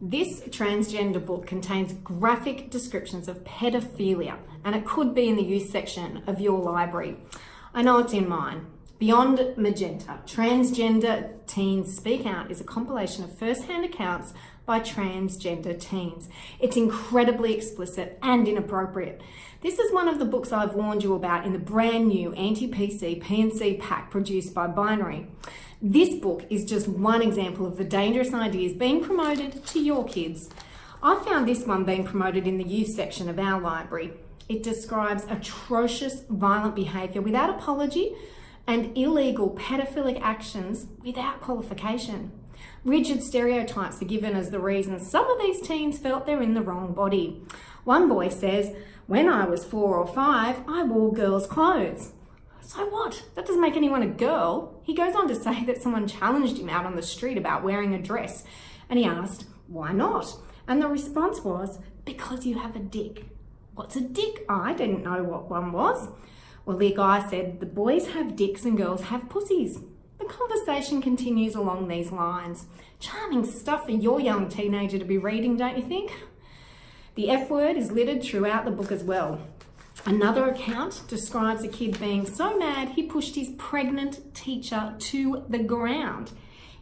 This transgender book contains graphic descriptions of pedophilia, and it could be in the youth section of your library. I know it's in mine. Beyond Magenta, Transgender Teens Speak Out is a compilation of first-hand accounts by transgender teens. It's incredibly explicit and inappropriate. This is one of the books I've warned you about in the brand new anti-PC P&C pack produced by Binary. This book is just one example of the dangerous ideas being promoted to your kids. I found this one being promoted in the youth section of our library. It describes atrocious violent behaviour without apology and illegal pedophilic actions without qualification. Rigid stereotypes are given as the reason some of these teens felt they're in the wrong body. One boy says, "When I was 4 or 5, I wore girls' clothes." So what? That doesn't make anyone a girl. He goes on to say that someone challenged him out on the street about wearing a dress, and he asked, "Why not?" And the response was, "Because you have a dick." What's a dick? I didn't know what one was. Well, the guy said, "The boys have dicks and girls have pussies." The conversation continues along these lines. Charming stuff for your young teenager to be reading, don't you think? The F word is littered throughout the book as well. Another account describes a kid being so mad he pushed his pregnant teacher to the ground.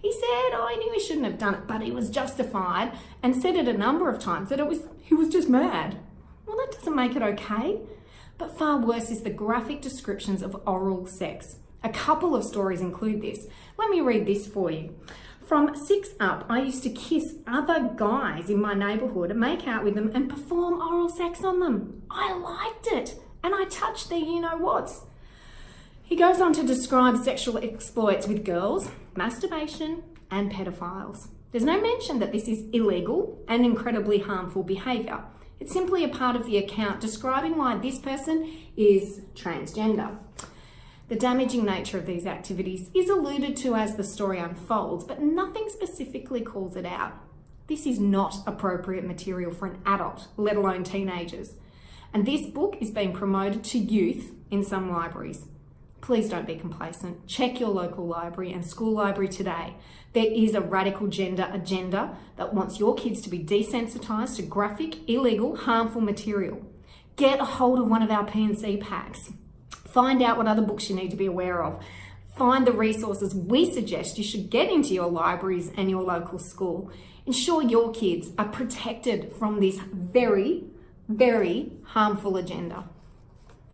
He said, "Oh, I knew he shouldn't have done it, but he was justified," and said it a number of times that he was just mad. Well, that doesn't make it okay. But far worse is the graphic descriptions of oral sex. A couple of stories include this. Let me read this for you. From 6 up, I used to kiss other guys in my neighbourhood, make out with them and perform oral sex on them. I liked it, and I touched their you-know-whats. He goes on to describe sexual exploits with girls, masturbation and pedophiles. There's no mention that this is illegal and incredibly harmful behaviour. It's simply a part of the account describing why this person is transgender. The damaging nature of these activities is alluded to as the story unfolds, but nothing specifically calls it out. This is not appropriate material for an adult, let alone teenagers. And this book is being promoted to youth in some libraries. Please don't be complacent. Check your local library and school library today. There is a radical gender agenda that wants your kids to be desensitised to graphic, illegal, harmful material. Get a hold of one of our P&C packs. Find out what other books you need to be aware of. Find the resources we suggest you should get into your libraries and your local school. Ensure your kids are protected from this very, very harmful agenda.